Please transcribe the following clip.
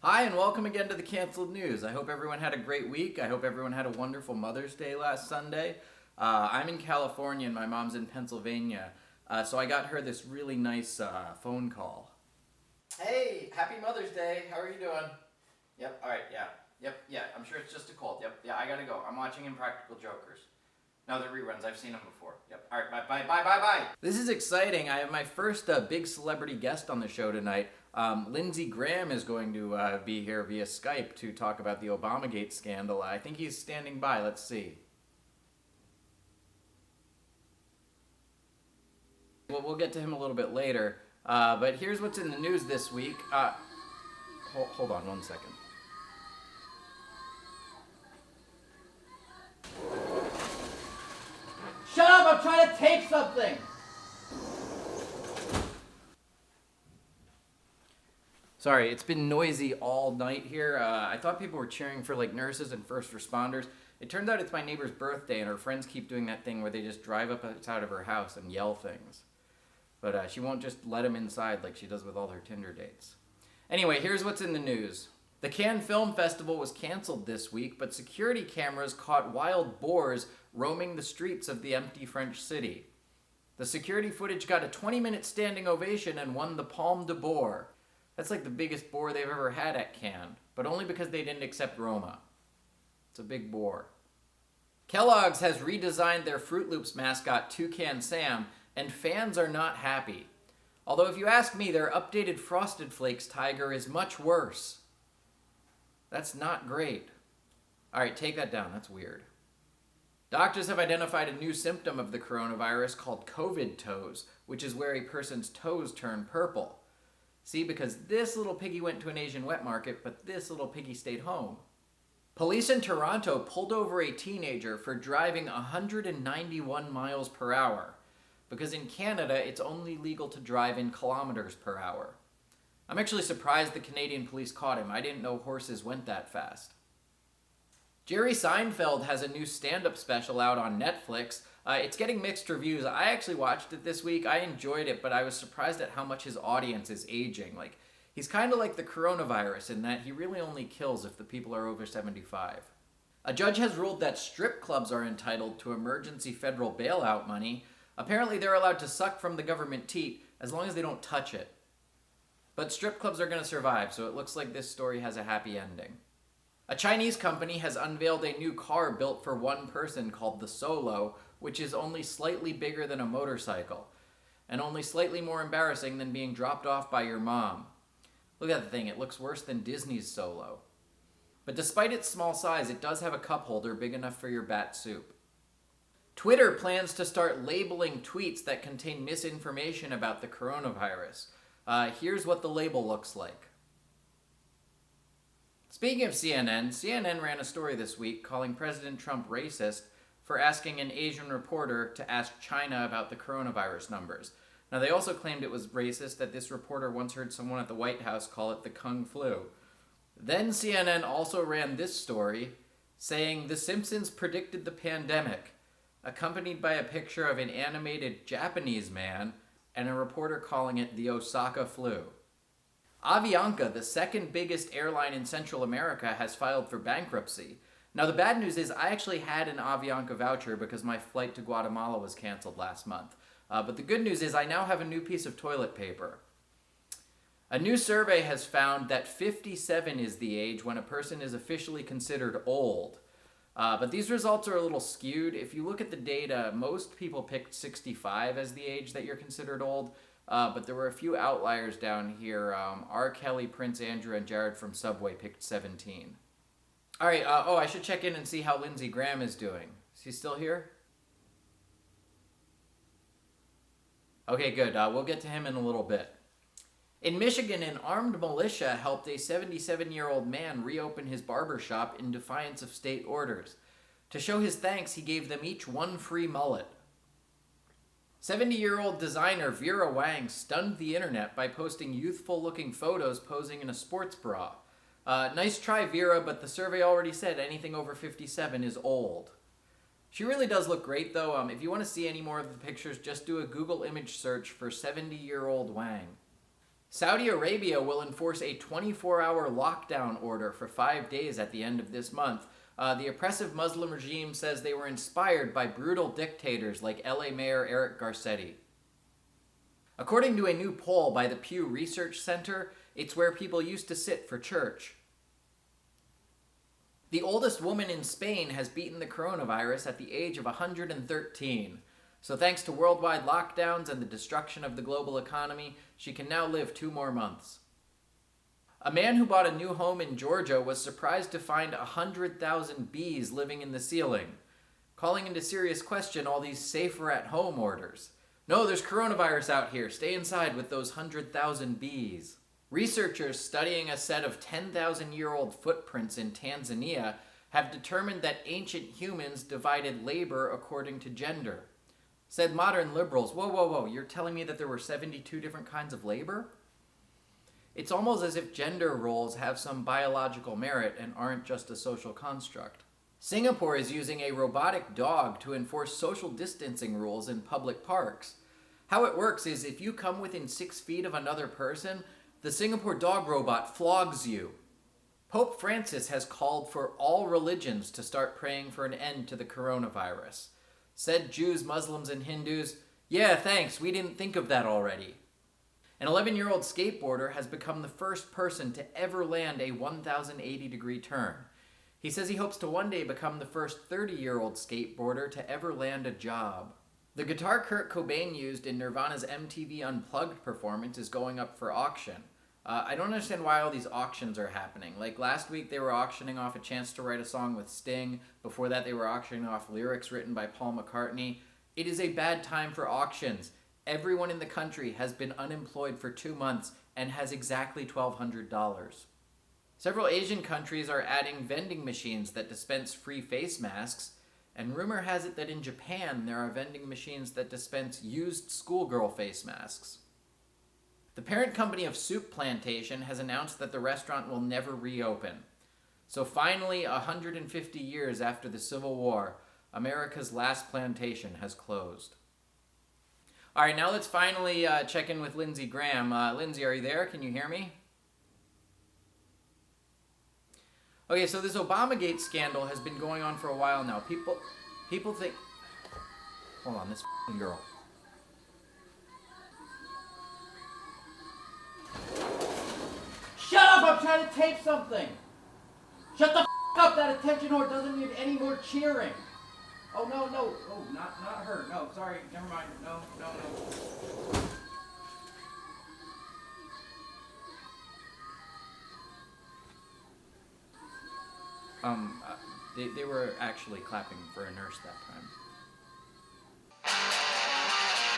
Hi, and welcome again to the Canceled News. I hope everyone had a great week. I hope everyone had a wonderful Mother's Day last Sunday. I'm in California and my mom's in Pennsylvania, so I got her this really nice phone call. Hey, happy Mother's Day. How are you doing? Yep, alright, yeah, I'm sure it's just a cold. Yep, yeah, I gotta go. I'm watching Impractical Jokers. No, they're reruns. I've seen them before. Yep, alright, bye. This is exciting. I have my first big celebrity guest on the show tonight. Lindsey Graham is going to be here via Skype to talk about the Obamagate scandal. I think he's standing by. Let's see. Well, we'll get to him a little bit later. But here's what's in the news this week. Hold on 1 second. Shut up! I'm trying to tape something! Sorry, it's been noisy all night here. I thought people were cheering for like nurses and first responders. It turns out it's my neighbor's birthday and her friends keep doing that thing where they just drive up outside of her house and yell things. But she won't just let them inside like she does with all her Tinder dates. Anyway, here's what's in the news. The Cannes Film Festival was canceled this week, but security cameras caught wild boars roaming the streets of the empty French city. The security footage got a 20-minute standing ovation and won the Palme de Boar. That's like the biggest boar they've ever had at Cannes, but only because they didn't accept Roma. It's a big boar. Kellogg's has redesigned their Fruit Loops mascot Toucan Sam, and fans are not happy. Although if you ask me, their updated Frosted Flakes tiger is much worse. That's not great. Alright, take that down. That's weird. Doctors have identified a new symptom of the coronavirus called COVID toes, which is where a person's toes turn purple. See, because this little piggy went to an Asian wet market, but this little piggy stayed home. Police in Toronto pulled over a teenager for driving 191 miles per hour, because in Canada, it's only legal to drive in kilometers per hour. I'm actually surprised the Canadian police caught him. I didn't know horses went that fast. Jerry Seinfeld has a new stand-up special out on Netflix. It's getting mixed reviews. I actually watched it this week. I enjoyed it, but I was surprised at how much his audience is aging. Like, he's kind of like the coronavirus in that he really only kills if the people are over 75. A judge has ruled that strip clubs are entitled to emergency federal bailout money. Apparently they're allowed to suck from the government teat as long as they don't touch it. But strip clubs are going to survive, so it looks like this story has a happy ending. A Chinese company has unveiled a new car built for one person called the Solo, which is only slightly bigger than a motorcycle, and only slightly more embarrassing than being dropped off by your mom. Look at the thing, it looks worse than Disney's Solo. But despite its small size, it does have a cup holder big enough for your bat soup. Twitter plans to start labeling tweets that contain misinformation about the coronavirus. Here's what the label looks like. Speaking of CNN ran a story this week calling President Trump racist for asking an Asian reporter to ask China about the coronavirus numbers. Now, they also claimed it was racist that this reporter once heard someone at the White House call it the Kung Flu. Then CNN also ran this story saying The Simpsons predicted the pandemic, accompanied by a picture of an animated Japanese man and a reporter calling it the Osaka flu. Avianca, the second biggest airline in Central America, has filed for bankruptcy. Now, the bad news is I actually had an Avianca voucher because my flight to Guatemala was canceled last month. But the good news is I now have a new piece of toilet paper. A new survey has found that 57 is the age when a person is officially considered old. But these results are a little skewed. If you look at the data, most people picked 65 as the age that you're considered old. But there were a few outliers down here. R. Kelly, Prince Andrew, and Jared from Subway picked 17. Alright, I should check in and see how Lindsey Graham is doing. Is he still here? Okay, good. We'll get to him in a little bit. In Michigan, an armed militia helped a 77-year-old man reopen his barber shop in defiance of state orders. To show his thanks, he gave them each one free mullet. 70-year-old designer Vera Wang stunned the internet by posting youthful-looking photos posing in a sports bra. Nice try, Vera, but the survey already said anything over 57 is old. She really does look great, though. If you want to see any more of the pictures, just do a Google image search for 70-year-old Wang. Saudi Arabia will enforce a 24-hour lockdown order for 5 days at the end of this month. The oppressive Muslim regime says they were inspired by brutal dictators like LA Mayor Eric Garcetti. According to a new poll by the Pew Research Center, it's where people used to sit for church. The oldest woman in Spain has beaten the coronavirus at the age of 113. So thanks to worldwide lockdowns and the destruction of the global economy, she can now live 2 more months. A man who bought a new home in Georgia was surprised to find 100,000 bees living in the ceiling, calling into serious question all these safer-at-home orders. No, there's coronavirus out here. Stay inside with those 100,000 bees. Researchers studying a set of 10,000-year-old footprints in Tanzania have determined that ancient humans divided labor according to gender. Said modern liberals, whoa, you're telling me that there were 72 different kinds of labor? It's almost as if gender roles have some biological merit and aren't just a social construct. Singapore is using a robotic dog to enforce social distancing rules in public parks. How it works is if you come within 6 feet of another person, the Singapore dog robot flogs you. Pope Francis has called for all religions to start praying for an end to the coronavirus. Said Jews, Muslims, and Hindus, yeah, thanks, we didn't think of that already. An 11-year-old skateboarder has become the first person to ever land a 1,080-degree turn. He says he hopes to one day become the first 30-year-old skateboarder to ever land a job. The guitar Kurt Cobain used in Nirvana's MTV Unplugged performance is going up for auction. I don't understand why all these auctions are happening. Like last week they were auctioning off a chance to write a song with Sting. Before that they were auctioning off lyrics written by Paul McCartney. It is a bad time for auctions. Everyone in the country has been unemployed for 2 months and has exactly $1,200. Several Asian countries are adding vending machines that dispense free face masks, and rumor has it that in Japan there are vending machines that dispense used schoolgirl face masks. The parent company of Soup Plantation has announced that the restaurant will never reopen. So finally, 150 years after the Civil War, America's last plantation has closed. All right, now let's finally check in with Lindsey Graham. Lindsey, are you there? Can you hear me? Okay, so this Obamagate scandal has been going on for a while now. People think... Hold on, this f***ing girl. Shut up! I'm trying to tape something! Shut the f*** up! That attention whore doesn't need any more cheering! Oh, no. Oh, not her. No, sorry. Never mind. No. They were actually clapping for a nurse that time.